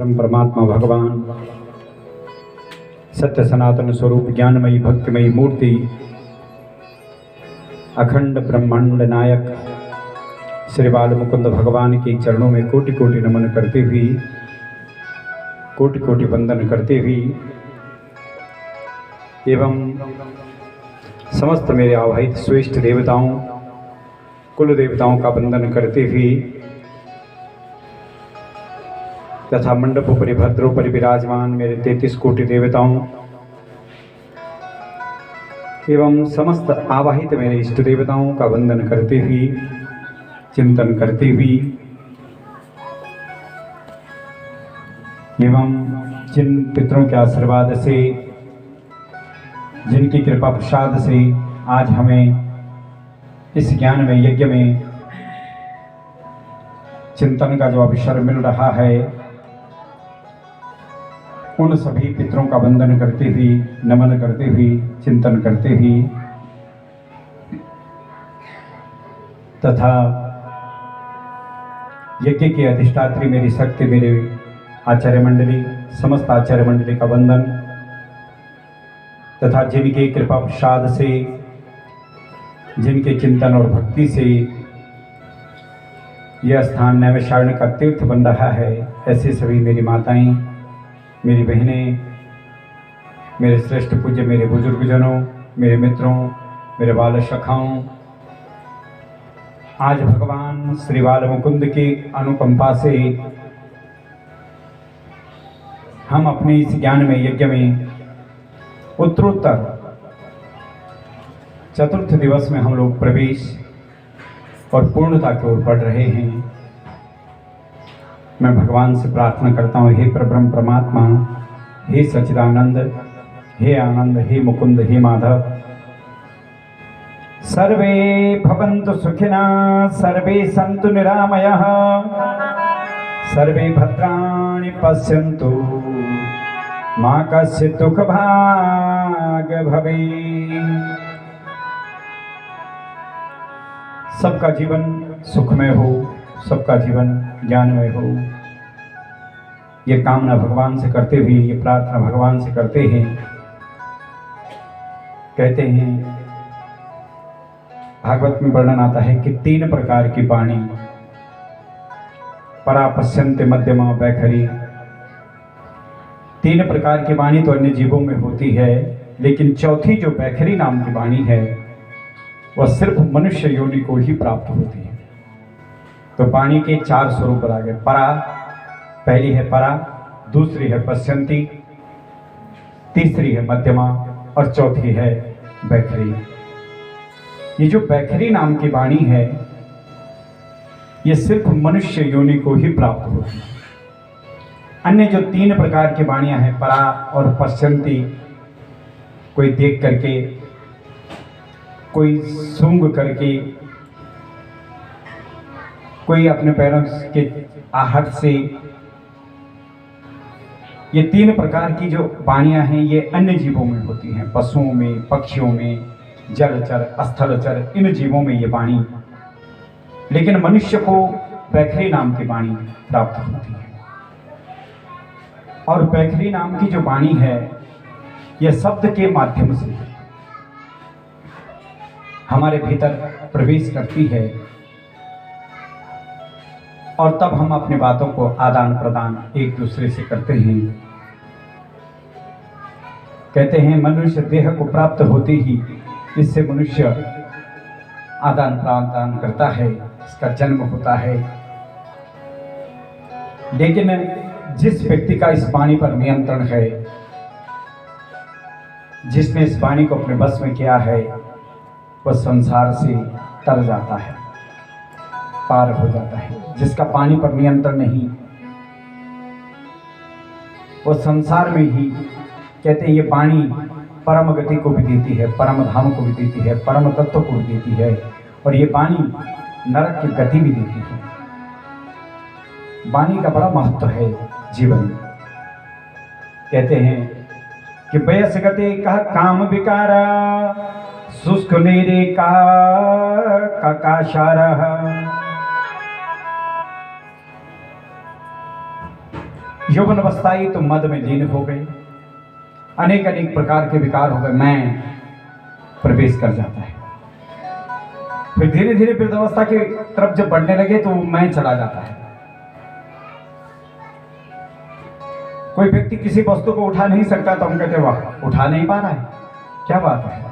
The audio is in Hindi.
परम परमात्मा भगवान सत्य सनातन स्वरूप ज्ञानमयी भक्तिमयी मूर्ति अखंड ब्रह्मांड नायक श्री बाल मुकुंद भगवान के चरणों में कोटि कोटि नमन करते हुए, कोटि कोटि वंदन करते हुए एवं समस्त मेरे आवाहित श्रेष्ठ देवताओं कुल देवताओं का वंदन करते हुए तथा मंडपोपरि भद्रोपरि विराजमान मेरे 33 कोटि देवताओं एवं समस्त आवाहित मेरे इष्ट देवताओं का वंदन करते हुए, चिंतन करते हुए एवं जिन पितरों के आशीर्वाद से, जिनकी कृपा प्रसाद से आज हमें इस ज्ञान में यज्ञ में चिंतन का जो अवसर मिल रहा है, उन सभी पितरों का वंदन करते हुए, नमन करते हुए, चिंतन करते हुए तथा यज्ञ के अधिष्ठात्री मेरी शक्ति, मेरे आचार्य मंडली, समस्त आचार्य मंडली का वंदन तथा जिनके कृपा प्रसाद से, जिनके चिंतन और भक्ति से यह स्थान नैमिषारण्य का तीर्थ बन रहा है, ऐसे सभी मेरी माताएं, मेरी बहनें, मेरे श्रेष्ठ पूज्य, मेरे बुजुर्गजनों, मेरे मित्रों, मेरे बाल सखाओं, आज भगवान श्री बाल मुकुंद की अनुकंपा से हम अपने इस ज्ञान में यज्ञ में उत्तरोत्तर चतुर्थ दिवस में हम लोग प्रवेश और पूर्णता की ओर बढ़ रहे हैं। मैं भगवान से प्रार्थना करता हूँ, हे परब्रह्म परमात्मा, हे सच्चिदानंद, हे आनंद, हे मुकुंद, हे माधव, सर्वे भवन्तु सुखिनः, सर्वे सन्तु निरामयः, सर्वे भद्राणि पश्यन्तु, मा कश्चित् दुःखभाग् भवेत्। सबका जीवन सुखमय हो, सबका जीवन ज्ञानमय हो, ये कामना भगवान से करते हुए, ये प्रार्थना भगवान से करते हैं। कहते हैं भागवत में वर्णन आता है कि 3 प्रकार की वाणी, परा, पश्यन्ते, मध्यमा, वैखरी। 3 प्रकार की वाणी तो अन्य जीवों में होती है, लेकिन चौथी जो वैखरी नाम की वाणी है वह सिर्फ मनुष्य योनि को ही प्राप्त होती है। तो वाणी के 4 स्वरूप आ गए। परा, पहली है परा, दूसरी है पश्यन्ती, तीसरी है मध्यमा और चौथी है वैखरी। ये जो वैखरी नाम की वाणी है, ये सिर्फ मनुष्य योनि को ही प्राप्त होती है। अन्य जो 3 प्रकार की वाणियां हैं, परा और पश्यन्ती, कोई देख करके, कोई सूंघ करके, कोई अपने पैरों के आहट से, ये 3 प्रकार की जो वाणियां हैं ये अन्य जीवों में होती हैं, पशुओं में, पक्षियों में, जलचर, स्थलचर, इन जीवों में ये वाणी। लेकिन मनुष्य को वैखरी नाम की वाणी प्राप्त होती है। और वैखरी नाम की जो वाणी है, यह शब्द के माध्यम से हमारे भीतर प्रवेश करती है और तब हम अपनी बातों को आदान प्रदान एक दूसरे से करते हैं। कहते हैं मनुष्य देह को प्राप्त होते ही इससे मनुष्य आदान प्रदान करता है, इसका जन्म होता है। लेकिन जिस व्यक्ति का इस वाणी पर नियंत्रण है, जिसने इस वाणी को अपने बस में किया है, वह संसार से तर जाता है, पार हो जाता है। जिसका पानी पर नियंत्रण नहीं, वो संसार में ही, कहते हैं ये वाणी परम गति को भी देती है, परम धाम को भी देती है, परम तत्व को भी देती है, और ये वाणी नरक की गति भी देती है। वाणी का बड़ा महत्व है जीवन में। कहते हैं कि वयस गते का काम विकारा, शुष्क नेरे का काशारा। यौवन अवस्था आई तो मद में लीन हो गए, अनेक अनेक प्रकार के विकार हो गए, मैं प्रवेश कर जाता है। फिर धीरे धीरे वृद्धावस्था की तरफ जब बढ़ने लगे तो मैं चला जाता है। कोई व्यक्ति किसी वस्तु को उठा नहीं सकता तो हम कहते वाह, उठा नहीं पा रहा है, क्या बात है।